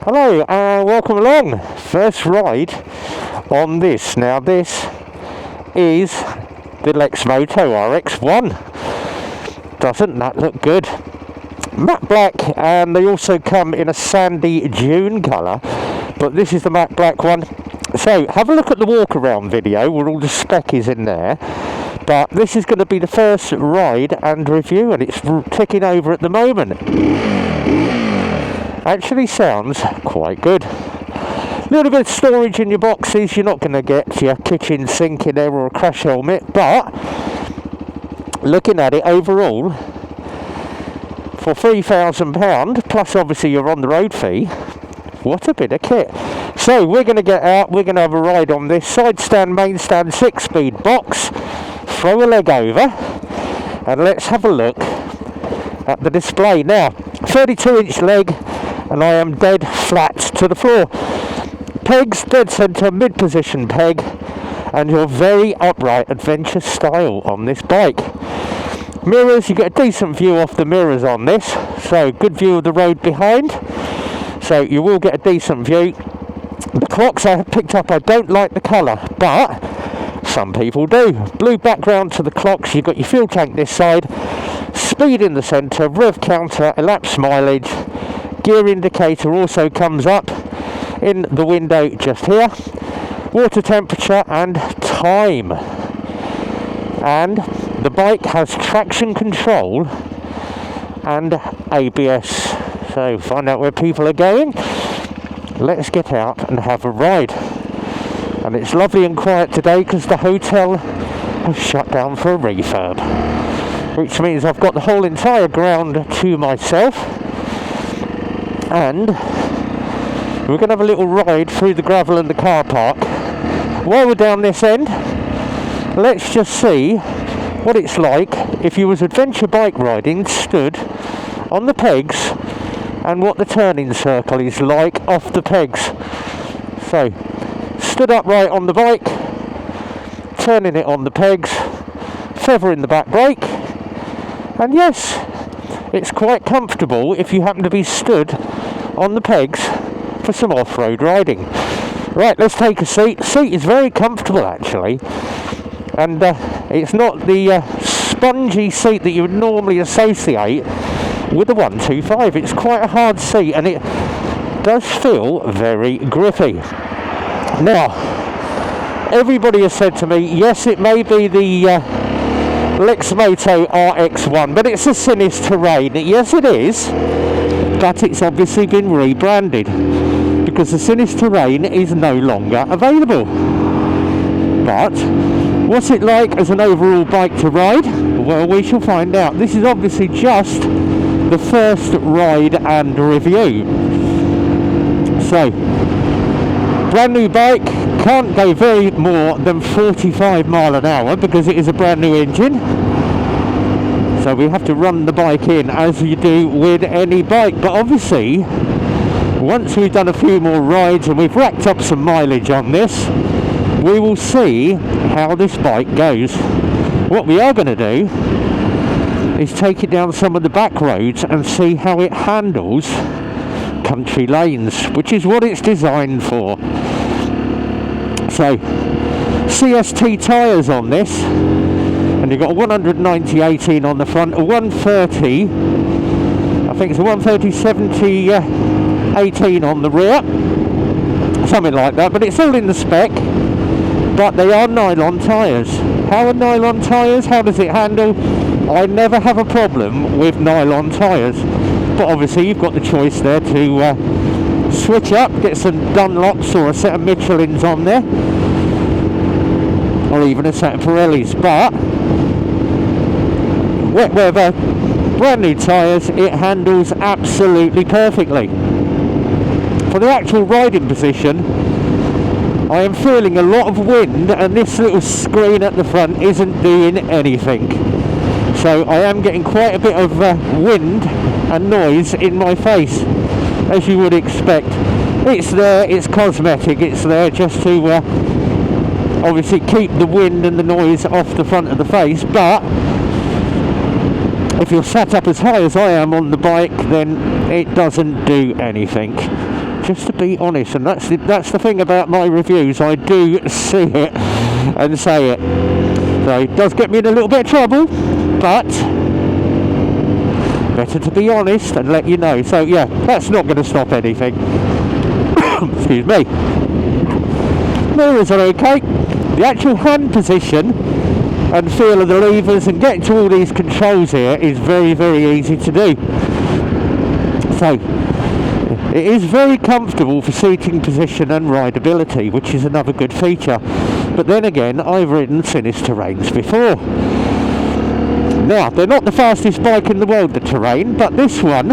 Hello, welcome along. First ride on this. Now this is the Lexmoto Rx1. Doesn't that look good? Matte black, and they also come in a sandy June colour, but this is the matte black one. So have a look at the walk around video where all the spec is in there, but this is going to be the first ride and review, and it's ticking over at the moment. Actually sounds quite good. A little bit of storage in your boxes. You're not going to get your kitchen sink in there or a crash helmet, but looking at it overall, for £3,000 plus obviously your on the road fee, what a bit of kit. So we're going to get out, we're going to have a ride on this side stand, main stand, 6-speed box, throw a leg over, and let's have a look at the display. Now 32-inch leg, and I am dead flat to the floor. Pegs dead centre, mid position peg, and your very upright adventure style on this bike. Mirrors, you get a decent view off the mirrors on this, so good view of the road behind, so you will get a decent view. The clocks I have picked up, I don't like the colour, but some people do. Blue background to the clocks, you've got your fuel tank this side, speed in the centre, rev counter, elapsed mileage, gear indicator also comes up in the window just here, water temperature and time. And the bike has traction control and ABS, so find out where people are going. Let's get out and have a ride. And it's lovely and quiet today because the hotel has shut down for a refurb, which means I've got the whole entire ground to myself, and we're going to have a little ride through the gravel and the car park. While we're down this end, let's just see what it's like if you was adventure bike riding stood on the pegs, and what the turning circle is like off the pegs. So stood upright on the bike, turning it on the pegs, feathering the back brake, and yes, it's quite comfortable if you happen to be stood on the pegs for some off-road riding. Right, let's take a seat. The seat is very comfortable actually, and it's not the spongy seat that you would normally associate with the 125. It's quite a hard seat, and it does feel very grippy. Now, everybody has said to me, yes, it may be the Lexmoto Rx1, but it's a Sinis Terrain. Yes, it is, but it's obviously been rebranded because the Sinis Terrain is no longer available. But what's it like as an overall bike to ride? Well, we shall find out. This is obviously just the first ride and review. So, brand new bike, can't go very more than 45 mile an hour because it is a brand new engine. So we have to run the bike in as you do with any bike. But obviously, once we've done a few more rides and we've racked up some mileage on this, we will see how this bike goes. What we are going to do is take it down some of the back roads and see how it handles country lanes, which is what it's designed for. So, CST tyres on this, and you've got a 190/18 on the front, a 130, I think it's a 130/70/18 on the rear, something like that, but it's all in the spec. But they are nylon tyres. How are nylon tyres? How does it handle? I never have a problem with nylon tyres, but obviously you've got the choice there to switch up, get some Dunlops or a set of Michelins on there, or even a set of Pirellis. But wet weather, brand new tyres, it handles absolutely perfectly. For the actual riding position, I am feeling a lot of wind, and this little screen at the front isn't doing anything. So I am getting quite a bit of wind and noise in my face, as you would expect. It's there, it's cosmetic, it's there just to obviously keep the wind and the noise off the front of the face, but if you're sat up as high as I am on the bike, then it doesn't do anything. just to be honest, and that's the thing about my reviews, I do see it and say it. So it does get me in a little bit of trouble, but better to be honest and let you know. So yeah, that's not going to stop anything. Excuse me. Mirrors are okay. The actual hand position and feel of the levers and getting to all these controls here is very, very easy to do. So it is very comfortable for seating position and rideability, which is another good feature. But then again, I've ridden Sinister terrains before. Now, they're not the fastest bike in the world, the Terrain, but this one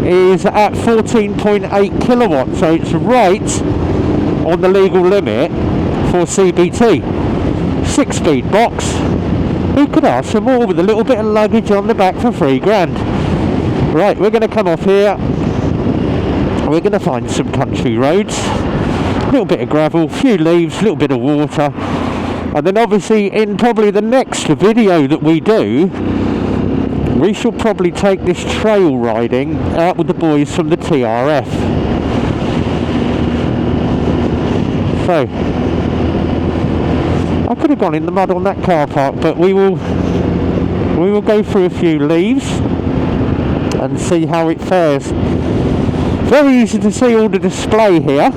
is at 14.8 kilowatts, so it's right on the legal limit for CBT. 6-speed box. Who could ask for more with a little bit of luggage on the back for £3,000? Right, we're going to come off here. We're going to find some country roads. A little bit of gravel, few leaves, a little bit of water. And then obviously in probably the next video that we do, we shall probably take this trail riding out with the boys from the TRF. So, I could have gone in the mud on that car park, but we will go through a few leaves and see how it fares. Very easy to see all the display here.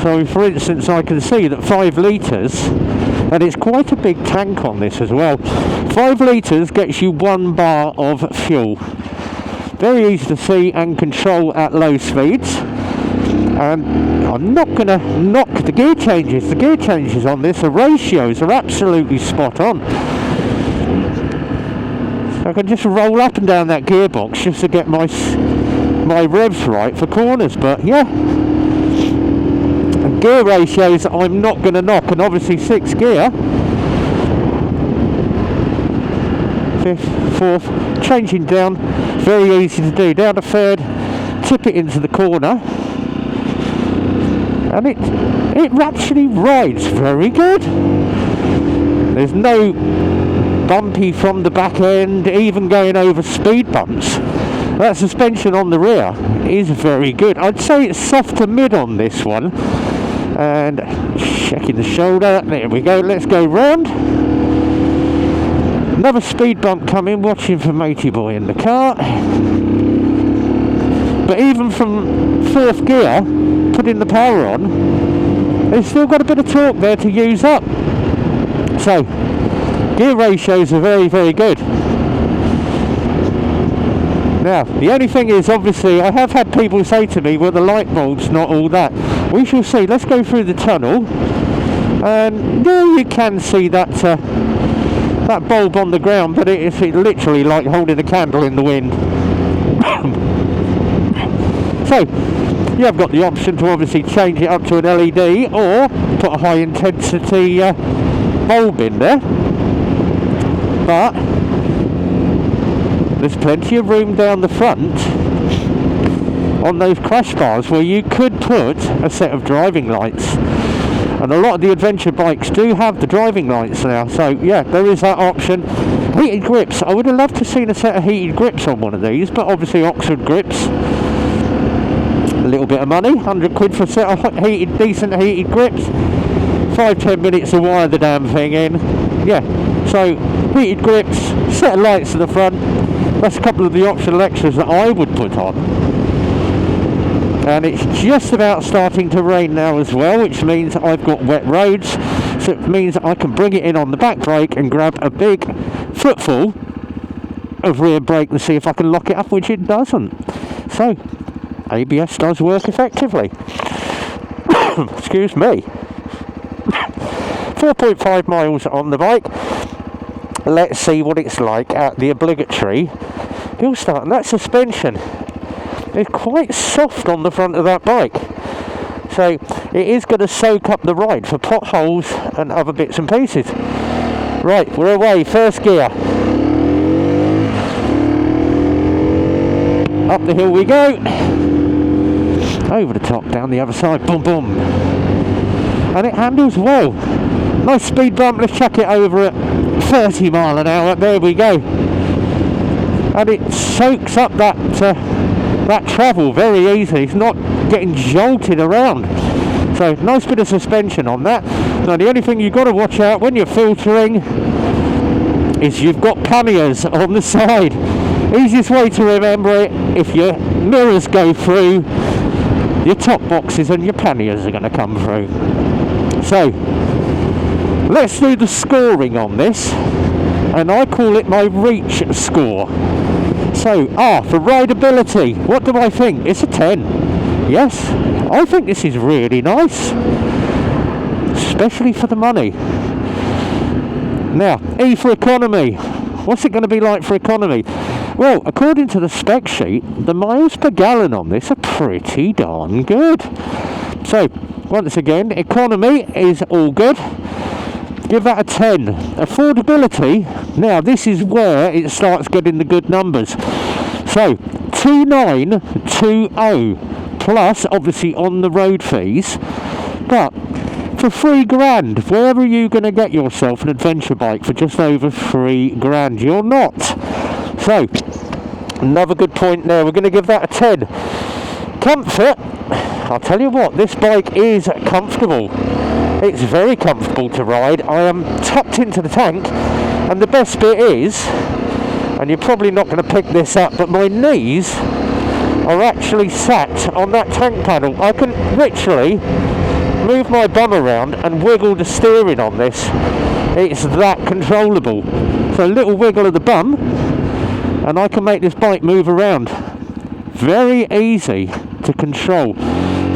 So for instance, I can see that 5 litres, and it's quite a big tank on this as well. 5 litres gets you 1 bar of fuel. Very easy to see and control at low speeds. And I'm not going to knock the gear changes. The gear changes on this, the ratios are absolutely spot on. So I can just roll up and down that gearbox just to get my revs right for corners. But yeah, and gear ratios I'm not going to knock. And obviously 6th gear, 5th, 4th, changing down, very easy to do. Down to 3rd, tip it into the corner. And it actually rides very good. There's no bumpy from the back end, even going over speed bumps. That suspension on the rear is very good. I'd say it's soft to mid on this one. And checking the shoulder, there we go, let's go round. Another speed bump coming, watching for Matey Boy in the car. But even from 4th gear, putting the power on, it's still got a bit of torque there to use up. So, gear ratios are very, very good. Now, the only thing is, obviously, I have had people say to me, well, the light bulb's not all that. We shall see. Let's go through the tunnel. And there you can see that that bulb on the ground, but it's literally like holding a candle in the wind. So, you have got the option to obviously change it up to an LED or put a high intensity bulb in there. But there's plenty of room down the front on those crash bars where you could put a set of driving lights. And a lot of the adventure bikes do have the driving lights now. So yeah, there is that option. Heated grips. I would have loved to have seen a set of heated grips on one of these, but obviously Oxford grips. A little bit of money, 100 quid for a set of decent heated grips. 5-10 minutes to wire the damn thing in. Yeah, so heated grips, set of lights to the front. That's a couple of the optional extras that I would put on. And it's just about starting to rain now as well, which means I've got wet roads. So it means I can bring it in on the back brake and grab a big footful of rear brake and see if I can lock it up, which it doesn't. So ABS does work effectively. Excuse me. 4.5 miles on the bike. Let's see what it's like at the obligatory hill start. And that suspension is quite soft on the front of that bike. So it is going to soak up the ride for potholes and other bits and pieces. Right, we're away. 1st gear. Up the hill we go. Over the top, down the other side. Boom, boom. And it handles well. Nice speed bump. Let's chuck it over at 30 mile an hour. There we go. And it soaks up that travel very easily. It's not getting jolted around. So nice bit of suspension on that. Now the only thing you've got to watch out when you're filtering is you've got panniers on the side. Easiest way to remember it, if your mirrors go through, your top boxes and your panniers are going to come through. So let's do the scoring on this, and I call it my reach score. So for rideability, what do I think? It's a 10. Yes, I think this is really nice, especially for the money. Now, E for economy. What's it going to be like for economy? Well, according to the spec sheet, the miles per gallon on this are pretty darn good. So, once again, economy is all good. Give that a 10. Affordability, now this is where it starts getting the good numbers. So, 2920 plus, obviously, on the road fees. But for £3,000, where are you going to get yourself an adventure bike for just over £3,000? You're not. So, another good point there. We're going to give that a 10. Comfort, I'll tell you what, this bike is comfortable. It's very comfortable to ride. I am tucked into the tank, and the best bit is, and you're probably not going to pick this up, but my knees are actually sat on that tank panel. I can literally move my bum around and wiggle the steering on this. It's that controllable. So a little wiggle of the bum and I can make this bike move around. Very easy to control.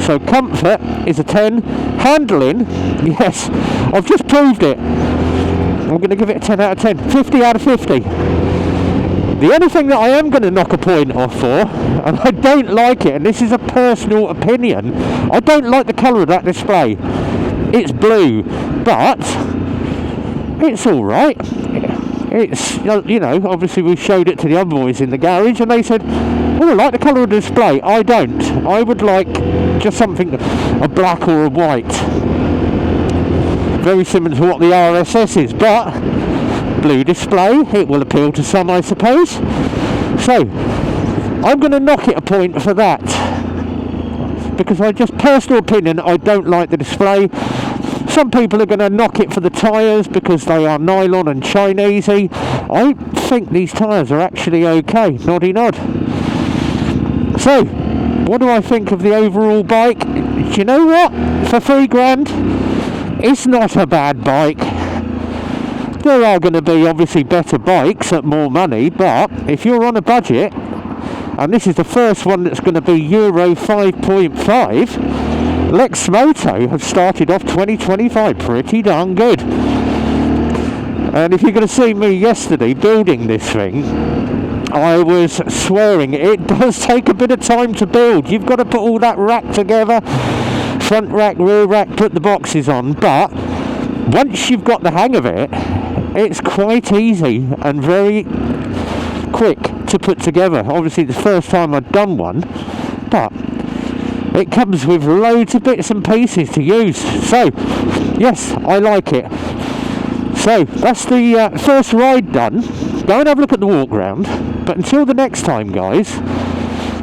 So comfort is a 10. Handling, yes, I've just proved it. I'm going to give it a 10 out of 10. 50 out of 50. The only thing that I am going to knock a point off for, and I don't like it, and this is a personal opinion, I don't like the colour of that display. It's blue, but it's alright. It's, you know, obviously we showed it to the other boys in the garage and they said, oh, I like the colour of the display. I don't. I would like just something, a black or a white. Very similar to what the RSS is, but blue display, it will appeal to some, I suppose. So I'm going to knock it a point for that, because I just, personal opinion, I don't like the display. Some people are going to knock it for the tyres because they are nylon and Chinesey. I think these tyres are actually okay. Noddy nod. So what do I think of the overall bike? Do you know what, for £3,000 it's not a bad bike. There are going to be obviously better bikes at more money, but if you're on a budget, and this is the first one that's going to be Euro 5.5, Lexmoto have started off 2025 pretty darn good. And if you're going to see me yesterday building this thing, I was swearing it does take a bit of time to build. You've got to put all that rack together, front rack, rear rack, put the boxes on, but once you've got the hang of it, it's quite easy and very quick to put together. Obviously it's the first time I've done one, but it comes with loads of bits and pieces to use. So yes, I like it. So that's the first ride done. Go and have a look at the walk round. But until the next time, guys,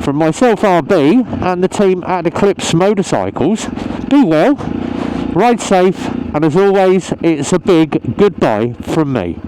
from myself, RB, and the team at Eclipse Motorcycles, be well, ride safe, and as always, it's a big goodbye from me.